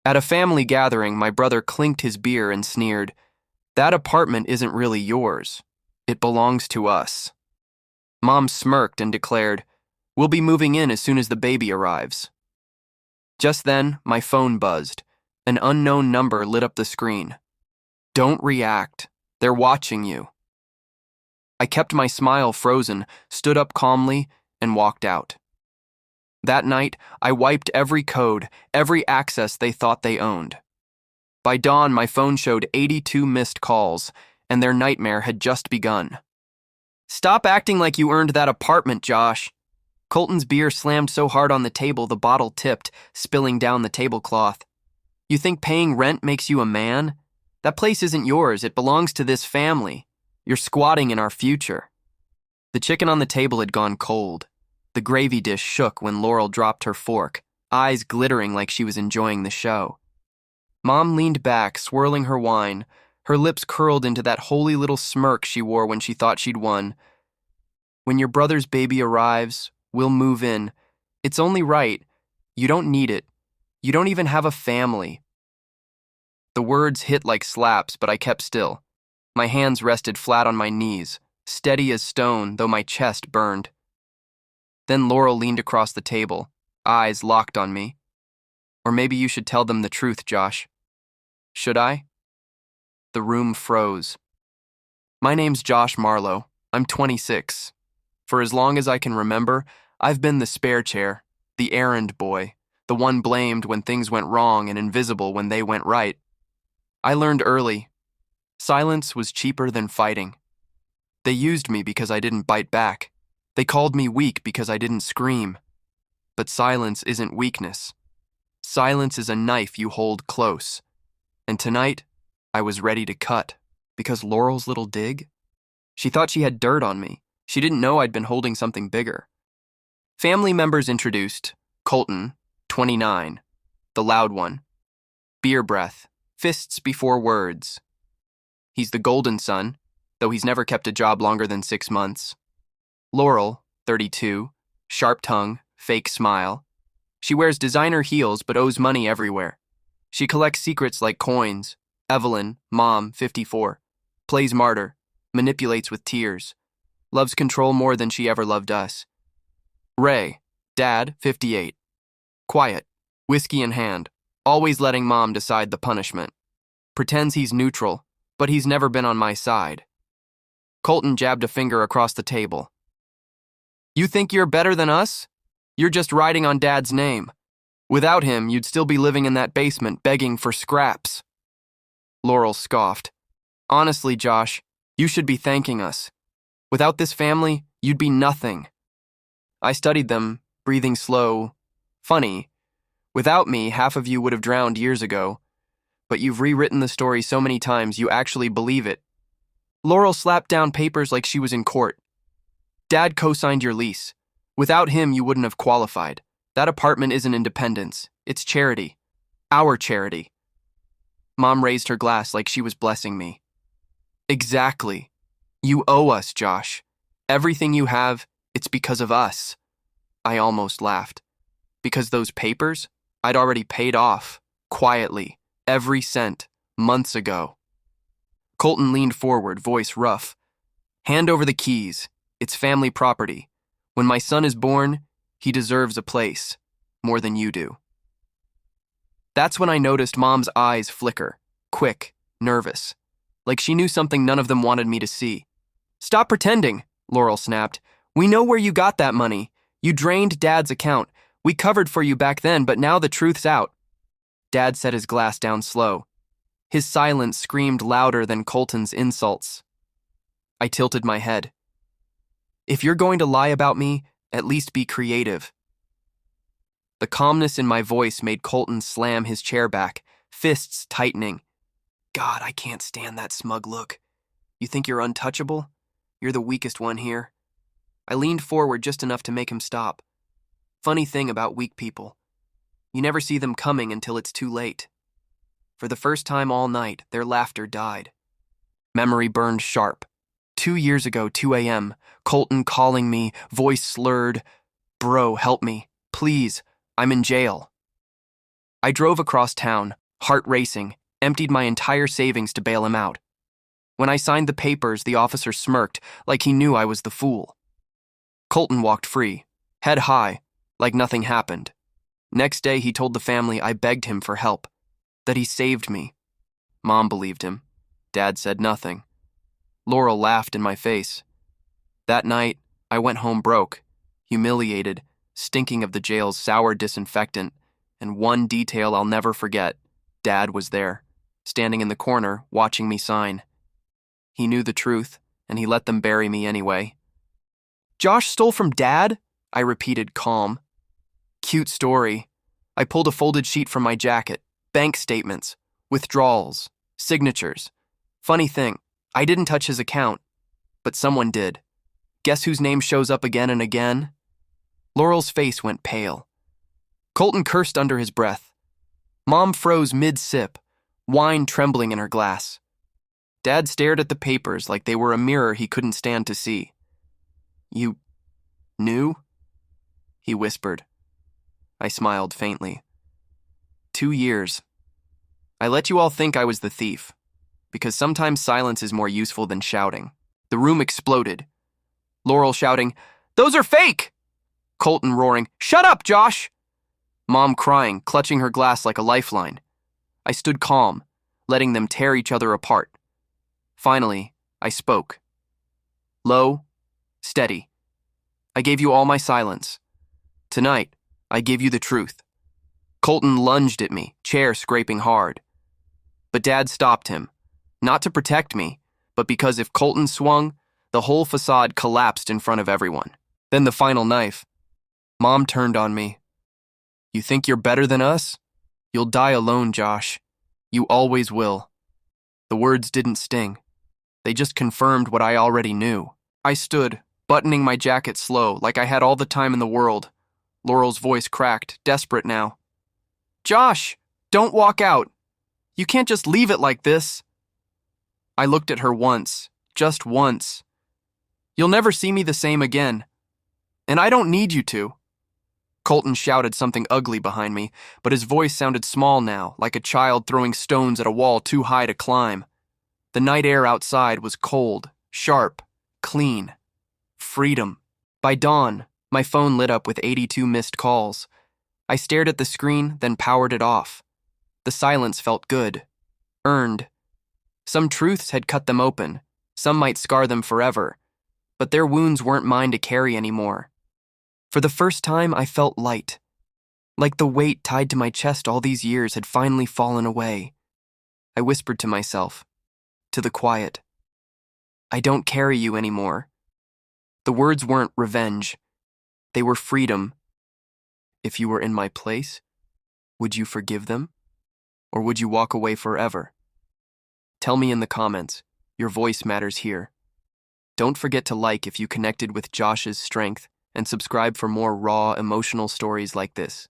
At a family gathering, my brother clinked his beer and sneered, "That apartment isn't really yours. It belongs to us." Mom smirked and declared, "We'll be moving in as soon as the baby arrives." Just then, my phone buzzed. An unknown number lit up the screen. "Don't react. They're watching you." I kept my smile frozen, stood up calmly, and walked out. That night, I wiped every code, every access they thought they owned. By dawn, my phone showed 82 missed calls, and their nightmare had just begun. "Stop acting like you earned that apartment, Josh." Colton's beer slammed so hard on the table the bottle tipped, spilling down the tablecloth. "You think paying rent makes you a man? That place isn't yours, it belongs to this family. You're squatting in our future." The chicken on the table had gone cold. The gravy dish shook when Laurel dropped her fork, eyes glittering like she was enjoying the show. Mom leaned back, swirling her wine, her lips curled into that holy little smirk she wore when she thought she'd won. "When your brother's baby arrives, we'll move in. It's only right. You don't need it. You don't even have a family." The words hit like slaps, but I kept still. My hands rested flat on my knees, steady as stone, though my chest burned. Then Laurel leaned across the table, eyes locked on me. "Or maybe you should tell them the truth, Josh." "Should I?" The room froze. "My name's Josh Marlowe. I'm 26. For as long as I can remember, I've been the spare chair, the errand boy, the one blamed when things went wrong and invisible when they went right. I learned early. Silence was cheaper than fighting. They used me because I didn't bite back. They called me weak because I didn't scream. But silence isn't weakness. Silence is a knife you hold close. And tonight, I was ready to cut. Because Laurel's little dig? She thought she had dirt on me. She didn't know I'd been holding something bigger. Family members introduced: Colton, 29, the loud one. Beer breath, fists before words. He's the golden son, though he's never kept a job longer than 6 months. Laurel, 32, sharp tongue, fake smile. She wears designer heels but owes money everywhere. She collects secrets like coins. Evelyn, mom, 54, plays martyr, manipulates with tears, loves control more than she ever loved us. Ray, dad, 58, quiet, whiskey in hand, always letting mom decide the punishment. Pretends he's neutral, but he's never been on my side. Colton jabbed a finger across the table. "You think you're better than us? You're just riding on Dad's name. Without him, you'd still be living in that basement begging for scraps." Laurel scoffed. "Honestly, Josh, you should be thanking us. Without this family, you'd be nothing." I studied them, breathing slow. "Funny. Without me, half of you would have drowned years ago. But you've rewritten the story so many times you actually believe it." Laurel slapped down papers like she was in court. "Dad co-signed your lease. Without him, you wouldn't have qualified. That apartment isn't independence. It's charity. Our charity." Mom raised her glass like she was blessing me. "Exactly. You owe us, Josh. Everything you have, it's because of us." I almost laughed. Because those papers, I'd already paid off, quietly, every cent, months ago. Colton leaned forward, voice rough. "Hand over the keys. It's family property. When my son is born, he deserves a place, more than you do." That's when I noticed Mom's eyes flicker, quick, nervous, like she knew something none of them wanted me to see. "Stop pretending," Laurel snapped. "We know where you got that money. You drained Dad's account. We covered for you back then, but now the truth's out." Dad set his glass down slow. His silence screamed louder than Colton's insults. I tilted my head. "If you're going to lie about me, at least be creative." The calmness in my voice made Colton slam his chair back, fists tightening. God, I can't stand that smug look. "You think you're untouchable? You're the weakest one here." I leaned forward just enough to make him stop. Funny thing about weak people. You never see them coming until it's too late. For the first time all night, their laughter died. Memory burned sharp. 2 years ago, 2 a.m., Colton calling me, voice slurred. "Bro, help me. Please, I'm in jail." I drove across town, heart racing, emptied my entire savings to bail him out. When I signed the papers, the officer smirked like he knew I was the fool. Colton walked free, head high, like nothing happened. Next day, he told the family I begged him for help, that he saved me. Mom believed him. Dad said nothing. Laurel laughed in my face. That night, I went home broke, humiliated, stinking of the jail's sour disinfectant, and one detail I'll never forget. Dad was there, standing in the corner, watching me sign. He knew the truth, and he let them bury me anyway. "Josh stole from Dad?" I repeated, calm. Cute story. I pulled a folded sheet from my jacket, bank statements, withdrawals, signatures. Funny thing, I didn't touch his account, but someone did. Guess whose name shows up again and again? Laurel's face went pale. Colton cursed under his breath. Mom froze mid-sip, wine trembling in her glass. Dad stared at the papers like they were a mirror he couldn't stand to see. "You knew?" he whispered. I smiled faintly. 2 years. I let you all think I was the thief, because sometimes silence is more useful than shouting. The room exploded. Laurel shouting, "Those are fake!" Colton roaring, "Shut up, Josh!" Mom crying, clutching her glass like a lifeline. I stood calm, letting them tear each other apart. Finally, I spoke. Low, steady. I gave you all my silence. Tonight, I give you the truth. Colton lunged at me, chair scraping hard. But Dad stopped him, not to protect me, but because if Colton swung, the whole facade collapsed in front of everyone. Then the final knife. Mom turned on me. "You think you're better than us? You'll die alone, Josh. You always will." The words didn't sting. They just confirmed what I already knew. I stood, buttoning my jacket slow, like I had all the time in the world. Laurel's voice cracked, desperate now. "Josh, don't walk out. You can't just leave it like this." I looked at her once, just once. "You'll never see me the same again. And I don't need you to." Colton shouted something ugly behind me, but his voice sounded small now, like a child throwing stones at a wall too high to climb. The night air outside was cold, sharp, clean. Freedom. By dawn, my phone lit up with 82 missed calls. I stared at the screen, then powered it off. The silence felt good. Earned. Some truths had cut them open. Some might scar them forever. But their wounds weren't mine to carry anymore. For the first time, I felt light. Like the weight tied to my chest all these years had finally fallen away. I whispered to myself, to the quiet, "I don't carry you anymore." The words weren't revenge. They were freedom. If you were in my place, would you forgive them? Or would you walk away forever? Tell me in the comments. Your voice matters here. Don't forget to like if you connected with Josh's strength, and subscribe for more raw, emotional stories like this.